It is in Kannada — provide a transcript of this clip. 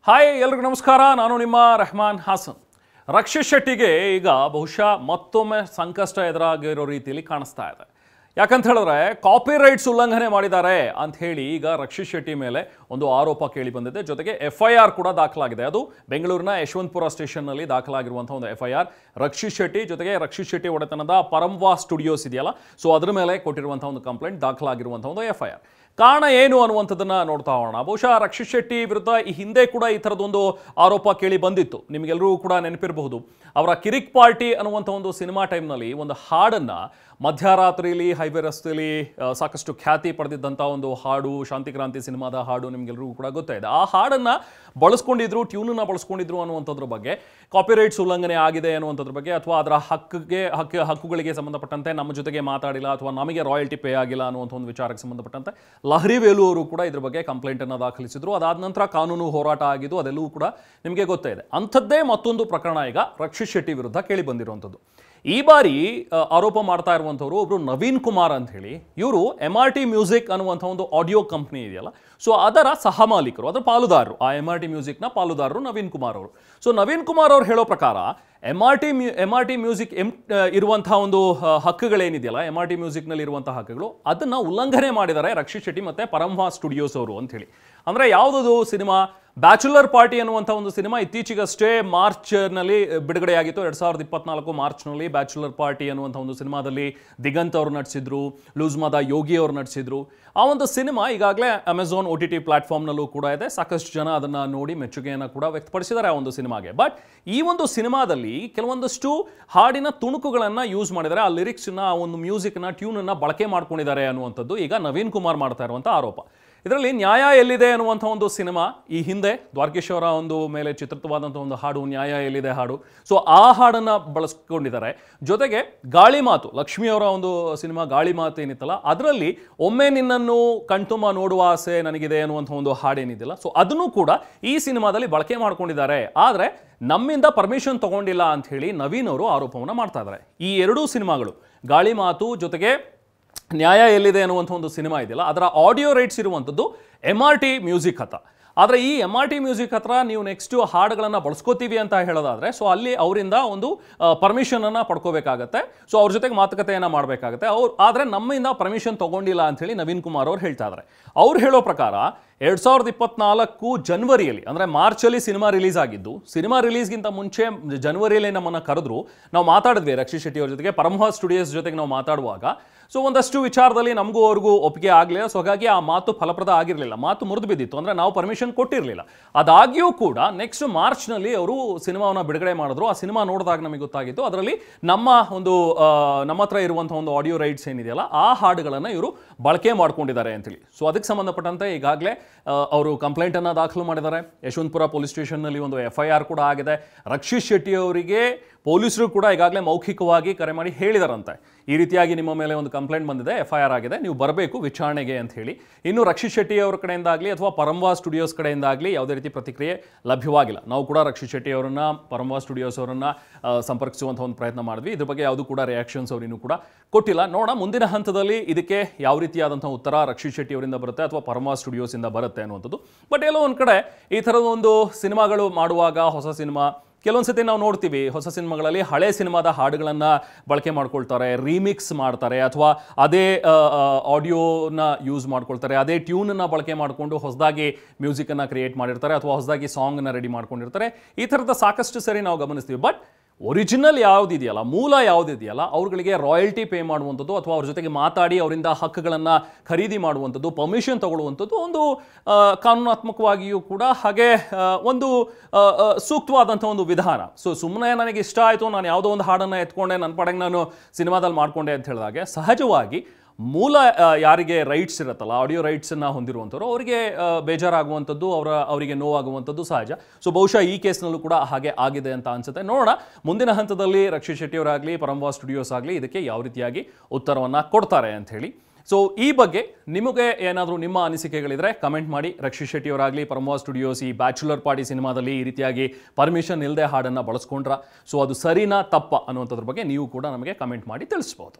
ಹಾಯ್ ಎಲ್ಲರಿಗೂ ನಮಸ್ಕಾರ. ನಾನು ನಿಮ್ಮ ರೆಹಮಾನ್ ಹಾಸನ್. ರಕ್ಷಿತ್ ಶೆಟ್ಟಿಗೆ ಈಗ ಬಹುಶಃ ಮತ್ತೊಮ್ಮೆ ಸಂಕಷ್ಟ ಎದುರಾಗಿರೋ ರೀತಿಯಲ್ಲಿ ಕಾಣಿಸ್ತಾ ಇದೆ. ಯಾಕಂತ ಹೇಳಿದ್ರೆ ಕಾಪಿರೈಟ್ಸ್ ಉಲ್ಲಂಘನೆ ಮಾಡಿದ್ದಾರೆ ಅಂತ ಹೇಳಿ ಈಗ ರಕ್ಷಿತ್ ಶೆಟ್ಟಿ ಮೇಲೆ ಒಂದು ಆರೋಪ ಕೇಳಿ ಬಂದಿದೆ. ಜೊತೆಗೆ FIR ಕೂಡ ದಾಖಲಾಗಿದೆ. ಅದು ಬೆಂಗಳೂರಿನ ಯಶವಂತಪುರ ಸ್ಟೇಷನ್ನಲ್ಲಿ ದಾಖಲಾಗಿರುವಂತಹ ಒಂದು FIR. ರಕ್ಷಿತ್ ಶೆಟ್ಟಿ ಜೊತೆಗೆ ರಕ್ಷಿತ್ ಶೆಟ್ಟಿ ಒಡೆತನದ ಪರಂವಾ ಸ್ಟುಡಿಯೋಸ್ ಇದೆಯಲ್ಲ, ಸೊ ಅದರ ಮೇಲೆ ಕೊಟ್ಟಿರುವಂತಹ ಒಂದು ಕಂಪ್ಲೇಂಟ್, ದಾಖಲಾಗಿರುವಂತಹ ಒಂದು FIR. ಕಾರಣ ಏನು ಅನ್ನುವಂಥದ್ದನ್ನ ನೋಡ್ತಾ ಹೋಗೋಣ. ಬಹುಶಃ ರಕ್ಷಿತ್ ಶೆಟ್ಟಿ ವಿರುದ್ಧ ಈ ಹಿಂದೆ ಕೂಡ ಈ ಥರದೊಂದು ಆರೋಪ ಕೇಳಿ ಬಂದಿತ್ತು. ನಿಮಗೆಲ್ಲರಿಗೂ ಕೂಡ ನೆನಪಿರಬಹುದು, ಅವರ ಕಿರಿಕ್ ಪಾರ್ಟಿ ಅನ್ನುವಂಥ ಒಂದು ಸಿನಿಮಾ ಟೈಮ್ನಲ್ಲಿ ಒಂದು ಹಾಡನ್ನು ಮಧ್ಯರಾತ್ರಿಯಲ್ಲಿ ಹೈವೇ ರಸ್ತೆಯಲ್ಲಿ ಸಾಕಷ್ಟು ಖ್ಯಾತಿ ಪಡೆದಿದ್ದಂಥ ಒಂದು ಹಾಡು, ಶಾಂತಿಕ್ರಾಂತಿ ಸಿನಿಮಾದ ಹಾಡು, ನಿಮಗೆಲ್ಲರಿಗೂ ಕೂಡ ಗೊತ್ತಾಯಿದೆ. ಆ ಹಾಡನ್ನು ಬಳಸ್ಕೊಂಡಿದ್ರು, ಟ್ಯೂನನ್ನು ಬಳಸ್ಕೊಂಡಿದ್ರು ಅನ್ನುವಂಥದ್ರ ಬಗ್ಗೆ, ಕಾಪಿರೈಟ್ಸ್ ಉಲ್ಲಂಘನೆ ಆಗಿದೆ ಅನ್ನುವಂಥದ್ರ ಬಗ್ಗೆ, ಅಥವಾ ಅದರ ಹಕ್ಕುಗಳಿಗೆ ಸಂಬಂಧಪಟ್ಟಂತೆ ನಮ್ಮ ಜೊತೆಗೆ ಮಾತಾಡಿಲ್ಲ ಅಥವಾ ನಮಗೆ ರಾಯಲ್ಟಿ ಪೇ ಆಗಿಲ್ಲ ಅನ್ನುವಂಥ ಒಂದು ವಿಚಾರಕ್ಕೆ ಸಂಬಂಧಪಟ್ಟಂತೆ ಲಹರಿ ವೇಲು ಅವರು ಕೂಡ ಇದ್ರ ಬಗ್ಗೆ ಕಂಪ್ಲೇಂಟನ್ನು ದಾಖಲಿಸಿದ್ರು. ಅದಾದ ನಂತರ ಕಾನೂನು ಹೋರಾಟ ಆಗಿದ್ದು, ಅದೆಲ್ಲವೂ ಕೂಡ ನಿಮಗೆ ಗೊತ್ತಾಯಿದೆ. ಅಂಥದ್ದೇ ಮತ್ತೊಂದು ಪ್ರಕರಣ ಈಗ ರಕ್ಷಿತ್ ಶೆಟ್ಟಿ ವಿರುದ್ಧ ಕೇಳಿ ಬಂದಿರುವಂಥದ್ದು. ಈ ಬಾರಿ ಆರೋಪ ಮಾಡ್ತಾ ಇರುವಂಥವ್ರು ಒಬ್ರು ನವೀನ್ ಕುಮಾರ್ ಅಂತ ಹೇಳಿ. ಇವರು MRT ಮ್ಯೂಸಿಕ್ ಅನ್ನುವಂಥ ಒಂದು ಆಡಿಯೋ ಕಂಪ್ನಿ ಇದೆಯಲ್ಲ, ಸೊ ಅದರ ಸಹ ಮಾಲೀಕರು, ಅದರ ಪಾಲುದಾರರು. ಆ MRT ಮ್ಯೂಸಿಕ್ನ ಪಾಲುದಾರರು ನವೀನ್ ಕುಮಾರ್ ಅವರು. ಸೊ ನವೀನ್ ಕುಮಾರ್ ಅವ್ರು ಹೇಳೋ ಪ್ರಕಾರ MRT ಮ್ಯೂಸಿಕ್ ಇರುವಂಥ ಒಂದು ಹಕ್ಕುಗಳೇನಿದೆಯಲ್ಲ, MRT ಮ್ಯೂಸಿಕ್ನಲ್ಲಿ ಇರುವಂಥ ಹಕ್ಕುಗಳು, ಅದನ್ನು ಉಲ್ಲಂಘನೆ ಮಾಡಿದ್ದಾರೆ ರಕ್ಷಿತ್ ಶೆಟ್ಟಿ ಮತ್ತು ಪರಂವಾ ಸ್ಟುಡಿಯೋಸ್ ಅವರು ಅಂತ ಹೇಳಿ. ಅಂದರೆ ಯಾವುದದು ಸಿನಿಮಾ? ಬ್ಯಾಚುಲರ್ ಪಾರ್ಟಿ ಅನ್ನುವಂಥ ಒಂದು ಸಿನಿಮಾ ಇತ್ತೀಚೆಗಷ್ಟೇ ಮಾರ್ಚ್ನಲ್ಲಿ ಬಿಡುಗಡೆಯಾಗಿತ್ತು. 2024 ಮಾರ್ಚ್ನಲ್ಲಿ ಬ್ಯಾಚುಲರ್ ಪಾರ್ಟಿ ಅನ್ನುವಂಥ ಒಂದು ಸಿನಿಮಾದಲ್ಲಿ ದಿಗಂತ್ ಅವರು ನಟಿಸಿದ್ರು, ಲೂಸ್ಮಾದ ಯೋಗಿ ಅವರು ನಟಿಸಿದ್ರು. ಆ ಒಂದು ಸಿನಿಮಾ ಈಗಾಗಲೇ ಅಮೆಝಾನ್ OTT ಪ್ಲಾಟ್ಫಾರ್ಮ್ನಲ್ಲೂ ಕೂಡ ಇದೆ. ಸಾಕಷ್ಟು ಜನ ಅದನ್ನು ನೋಡಿ ಮೆಚ್ಚುಗೆಯನ್ನು ಕೂಡ ವ್ಯಕ್ತಪಡಿಸಿದ್ದಾರೆ ಆ ಒಂದು ಸಿನಿಮಾಗೆ. ಬಟ್ ಈ ಒಂದು ಸಿನಿಮಾದಲ್ಲಿ ಕೆಲವೊಂದಷ್ಟು ಹಾಡಿನ ತುಣುಕುಗಳನ್ನು ಯೂಸ್ ಮಾಡಿದ್ದಾರೆ. ಆ ಲಿರಿಕ್ಸ್ನ, ಆ ಒಂದು ಮ್ಯೂಸಿಕ್ನ, ಟ್ಯೂನನ್ನು ಬಳಕೆ ಮಾಡ್ಕೊಂಡಿದ್ದಾರೆ ಅನ್ನುವಂಥದ್ದು ಈಗ ನವೀನ್ ಕುಮಾರ್ ಮಾಡ್ತಾ ಇರುವಂಥ ಆರೋಪ. ಇದರಲ್ಲಿ ನ್ಯಾಯ ಎಲ್ಲಿದೆ ಅನ್ನುವಂಥ ಒಂದು ಸಿನಿಮಾ, ಈ ಹಿಂದೆ ದ್ವಾರಕೀಶ್ ಅವರ ಒಂದು ಮೇಲೆ ಚಿತ್ರಿತವಾದಂಥ ಒಂದು ಹಾಡು, ನ್ಯಾಯ ಎಲ್ಲಿದೆ ಹಾಡು, ಸೊ ಆ ಹಾಡನ್ನು ಬಳಸ್ಕೊಂಡಿದ್ದಾರೆ. ಜೊತೆಗೆ ಗಾಳಿ ಮಾತು, ಲಕ್ಷ್ಮಿ ಅವರ ಒಂದು ಸಿನಿಮಾ ಗಾಳಿ ಮಾತು ಏನಿತ್ತಲ್ಲ, ಅದರಲ್ಲಿ ಒಮ್ಮೆ ನಿನ್ನನ್ನು ಕಣ್ತುಂಬ ನೋಡುವ ಆಸೆ ನನಗಿದೆ ಅನ್ನುವಂಥ ಒಂದು ಹಾಡೇನಿದೆಯಲ್ಲ, ಸೊ ಅದನ್ನು ಕೂಡ ಈ ಸಿನಿಮಾದಲ್ಲಿ ಬಳಕೆ ಮಾಡ್ಕೊಂಡಿದ್ದಾರೆ. ಆದರೆ ನಮ್ಮಿಂದ ಪರ್ಮಿಷನ್ ತಗೊಂಡಿಲ್ಲ ಅಂತ ಹೇಳಿ ನವೀನ್ ಅವರು ಆರೋಪವನ್ನು ಮಾಡ್ತಾ ಇದ್ದಾರೆ. ಈ ಎರಡೂ ಸಿನಿಮಾಗಳು, ಗಾಳಿ ಮಾತು ಜೊತೆಗೆ ನ್ಯಾಯ ಎಲ್ಲಿದೆ ಅನ್ನುವಂಥ ಒಂದು ಸಿನಿಮಾ ಇದೆಯಲ್ಲ, ಅದರ ಆಡಿಯೋ ರೈಟ್ಸ್ ಇರುವಂಥದ್ದು MRT ಮ್ಯೂಸಿಕ್ ಹತ್ರ. ಆದರೆ ಈ MRT ಮ್ಯೂಸಿಕ್ ಹತ್ರ ನೀವು ನೆಕ್ಸ್ಟು ಹಾಡುಗಳನ್ನು ಬಳಸ್ಕೋತೀವಿ ಅಂತ ಹೇಳೋದಾದರೆ, ಸೊ ಅಲ್ಲಿ ಅವರಿಂದ ಒಂದು ಪರ್ಮಿಷನನ್ನು ಪಡ್ಕೋಬೇಕಾಗತ್ತೆ. ಸೊ ಅವ್ರ ಜೊತೆಗೆ ಮಾತುಕತೆಯನ್ನು ಮಾಡಬೇಕಾಗತ್ತೆ. ಆದರೆ ನಮ್ಮಿಂದ ಪರ್ಮಿಷನ್ ತೊಗೊಂಡಿಲ್ಲ ಅಂಥೇಳಿ ನವೀನ್ ಕುಮಾರ್ ಅವ್ರು ಹೇಳ್ತಾ ಇದ್ದಾರೆ. ಅವ್ರು ಹೇಳೋ ಪ್ರಕಾರ 2024 ಜನವರಿಯಲ್ಲಿ, ಅಂದರೆ ಮಾರ್ಚಲ್ಲಿ ಸಿನಿಮಾ ರಿಲೀಸ್ ಆಗಿದ್ದು, ಸಿನಿಮಾ ರಿಲೀಸ್ಗಿಂತ ಮುಂಚೆ ಜನವರಿಯಲ್ಲಿ ನಮ್ಮನ್ನು ಕರೆದ್ರು. ನಾವು ಮಾತಾಡಿದ್ವಿ ರಕ್ಷಿತ್ ಶೆಟ್ಟಿ ಅವ್ರ ಜೊತೆಗೆ, ಪರಂವಾ ಸ್ಟುಡಿಯೋಸ್ ಜೊತೆಗೆ ನಾವು ಮಾತಾಡುವಾಗ. ಸೊ ಒಂದಷ್ಟು ವಿಚಾರದಲ್ಲಿ ನಮಗೂ ಅವ್ರಿಗೂ ಒಪ್ಪಿಗೆ ಆಗಲಿಲ್ಲ. ಸೊ ಹಾಗಾಗಿ ಆ ಮಾತು ಫಲಪ್ರದ ಆಗಿರಲಿಲ್ಲ, ಮಾತು ಮುರಿದು ಬಿದ್ದಿತ್ತು. ಅಂದರೆ ನಾವು ಪರ್ಮಿಷನ್ ಕೊಟ್ಟಿರಲಿಲ್ಲ. ಅದಾಗಿಯೂ ಕೂಡ ನೆಕ್ಸ್ಟ್ ಮಾರ್ಚ್ನಲ್ಲಿ ಅವರು ಸಿನಿಮಾವನ್ನು ಬಿಡುಗಡೆ ಮಾಡಿದ್ರು. ಆ ಸಿನಿಮಾ ನೋಡಿದಾಗ ನಮಗೆ ಗೊತ್ತಾಗಿತ್ತು, ಅದರಲ್ಲಿ ನಮ್ಮ ಹತ್ರ ಇರುವಂಥ ಒಂದು ಆಡಿಯೋ ರೈಟ್ಸ್ ಏನಿದೆಯಲ್ಲ, ಆ ಹಾಡುಗಳನ್ನು ಇವರು ಬಳಕೆ ಮಾಡ್ಕೊಂಡಿದ್ದಾರೆ ಅಂತೇಳಿ. ಸೊ ಅದಕ್ಕೆ ಸಂಬಂಧಪಟ್ಟಂತೆ ಈಗಾಗಲೇ ಅವರು ಕಂಪ್ಲೇಂಟನ್ನು ದಾಖಲು ಮಾಡಿದ್ದಾರೆ. ಯಶವಂತಪುರ ಪೊಲೀಸ್ ಸ್ಟೇಷನ್ನಲ್ಲಿ ಒಂದು FIR ಕೂಡ ಆಗಿದೆ. ರಕ್ಷಿತ್ ಶೆಟ್ಟಿ ಅವರಿಗೆ ಪೊಲೀಸರು ಕೂಡ ಈಗಾಗಲೇ ಮೌಖಿಕವಾಗಿ ಕರೆ ಮಾಡಿ ಹೇಳಿದಾರಂತೆ, ಈ ರೀತಿಯಾಗಿ ನಿಮ್ಮ ಮೇಲೆ ಒಂದು ಕಂಪ್ಲೇಂಟ್ ಬಂದಿದೆ, FIR ಆಗಿದೆ, ನೀವು ಬರಬೇಕು ವಿಚಾರಣೆಗೆ ಅಂತ ಹೇಳಿ. ಇನ್ನು ರಕ್ಷಿತ್ ಶೆಟ್ಟಿ ಅವರ ಕಡೆಯಿಂದಾಗಲಿ ಅಥವಾ ಪರಂವಾ ಸ್ಟುಡಿಯೋಸ್ ಕಡೆಯಿಂದಾಗಲಿ ಯಾವುದೇ ರೀತಿ ಪ್ರತಿಕ್ರಿಯೆ ಲಭ್ಯವಾಗಿಲ್ಲ. ನಾವು ಕೂಡ ರಕ್ಷಿತ್ ಶೆಟ್ಟಿ ಅವರನ್ನ, ಪರಂವಾ ಸ್ಟುಡಿಯೋಸ್ ಅವರನ್ನ ಸಂಪರ್ಕಿಸುವಂಥ ಒಂದು ಪ್ರಯತ್ನ ಮಾಡಿದ್ವಿ. ಇದ್ರ ಬಗ್ಗೆ ಯಾವುದೂ ಕೂಡ ರಿಯಾಕ್ಷನ್ಸ್ ಅವರಿನ್ನೂ ಕೂಡ ಕೊಟ್ಟಿಲ್ಲ. ನೋಡೋಣ ಮುಂದಿನ ಹಂತದಲ್ಲಿ ಇದಕ್ಕೆ ಯಾವ ರೀತಿಯಾದಂಥ ಉತ್ತರ ರಕ್ಷಿತ್ ಶೆಟ್ಟಿ ಅವರಿಂದ ಬರುತ್ತೆ ಅಥವಾ ಪರಂವಾ ಸ್ಟುಡಿಯೋಸಿಂದ ಬರುತ್ತೆ ಅನ್ನುವಂಥದ್ದು. ಬಟ್ ಎಲ್ಲೋ ಒಂದು ಕಡೆ ಈ ಥರದ ಒಂದು ಸಿನಿಮಾಗಳು ಮಾಡುವಾಗ, ಹೊಸ ಸಿನಿಮಾ ಕೆಲವೊಂದು ಸತಿ ನಾವು ನೋಡ್ತೀವಿ, ಹೊಸ ಸಿನಿಮಾಗಳಲ್ಲಿ ಹಳೆ ಸಿನಿಮಾದ ಹಾಡುಗಳನ್ನು ಬಳಕೆ ಮಾಡ್ಕೊಳ್ತಾರೆ, ರೀಮಿಕ್ಸ್ ಮಾಡ್ತಾರೆ, ಅಥವಾ ಅದೇ ಆಡಿಯೋನ ಯೂಸ್ ಮಾಡ್ಕೊಳ್ತಾರೆ, ಅದೇ ಟ್ಯೂನನ್ನು ಬಳಕೆ ಮಾಡಿಕೊಂಡು ಹೊಸದಾಗಿ ಮ್ಯೂಸಿಕನ್ನು ಕ್ರಿಯೇಟ್ ಮಾಡಿರ್ತಾರೆ ಅಥವಾ ಹೊಸದಾಗಿ ಸಾಂಗನ್ನು ರೆಡಿ ಮಾಡ್ಕೊಂಡಿರ್ತಾರೆ. ಈ ಥರದ ಸಾಕಷ್ಟು ಸರಿ ನಾವು ಗಮನಿಸ್ತೀವಿ. ಬಟ್ ಒರಿಜಿನಲ್ ಯಾವುದಿದೆಯಲ್ಲ, ಮೂಲ ಯಾವುದಿದೆಯಲ್ಲ, ಅವ್ರುಗಳಿಗೆ ರಾಯಲ್ಟಿ ಪೇ ಮಾಡುವಂಥದ್ದು ಅಥವಾ ಅವ್ರ ಜೊತೆಗೆ ಮಾತಾಡಿ ಅವರಿಂದ ಹಕ್ಕುಗಳನ್ನು ಖರೀದಿ ಮಾಡುವಂಥದ್ದು, ಪರ್ಮಿಷನ್ ತಗೊಳ್ಳುವಂಥದ್ದು ಒಂದು ಕಾನೂನಾತ್ಮಕವಾಗಿಯೂ ಕೂಡ ಹಾಗೆ ಒಂದು ಸೂಕ್ತವಾದಂಥ ಒಂದು ವಿಧಾನ. ಸೊ ಸುಮ್ಮನೆ ನನಗೆ ಇಷ್ಟ ಆಯಿತು, ನಾನು ಯಾವುದೋ ಒಂದು ಹಾಡನ್ನು ಎತ್ಕೊಂಡೆ, ನನ್ನ ಪಡೆಗೆ ನಾನು ಸಿನಿಮಾದಲ್ಲಿ ಮಾಡಿಕೊಂಡೆ ಅಂತ ಹೇಳಿದಾಗೆ, ಸಹಜವಾಗಿ ಮೂಲ ಯಾರಿಗೆ ರೈಟ್ಸ್ ಇರುತ್ತಲ್ಲ, ಆಡಿಯೋ ರೈಟ್ಸನ್ನು ಹೊಂದಿರುವಂಥವ್ರು, ಅವರಿಗೆ ಬೇಜಾರಾಗುವಂಥದ್ದು, ಅವರಿಗೆ ನೋವಾಗುವಂಥದ್ದು ಸಹಜ. ಸೊ ಬಹುಶಃ ಈ ಕೇಸ್ನಲ್ಲೂ ಕೂಡ ಹಾಗೆ ಆಗಿದೆ ಅಂತ ಅನ್ಸುತ್ತೆ. ನೋಡೋಣ ಮುಂದಿನ ಹಂತದಲ್ಲಿ ರಕ್ಷಿತ್ ಶೆಟ್ಟಿ ಅವರಾಗಲಿ, ಪರಂವಾ ಸ್ಟುಡಿಯೋಸ್ ಆಗಲಿ ಇದಕ್ಕೆ ಯಾವ ರೀತಿಯಾಗಿ ಉತ್ತರವನ್ನು ಕೊಡ್ತಾರೆ ಅಂತ ಹೇಳಿ. ಸೊ ಈ ಬಗ್ಗೆ ನಿಮಗೆ ಏನಾದರೂ ನಿಮ್ಮ ಅನಿಸಿಕೆಗಳಿದ್ರೆ ಕಮೆಂಟ್ ಮಾಡಿ. ರಕ್ಷಿತ್ ಶೆಟ್ಟಿ ಅವರಾಗಲಿ, ಪರಂವಾ ಸ್ಟುಡಿಯೋಸ್ ಈ ಬ್ಯಾಚುಲರ್ ಪಾರ್ಟಿ ಸಿನಿಮಾದಲ್ಲಿ ಈ ರೀತಿಯಾಗಿ ಪರ್ಮಿಷನ್ ಇಲ್ಲದೆ ಹಾಡನ್ನು ಬಳಸ್ಕೊಂಡ್ರ, ಸೊ ಅದು ಸರಿನಾ ತಪ್ಪಾ ಅನ್ನುವಂಥದ್ರ ಬಗ್ಗೆ ನೀವು ಕೂಡ ನಮಗೆ ಕಮೆಂಟ್ ಮಾಡಿ ತಿಳಿಸ್ಬೋದು.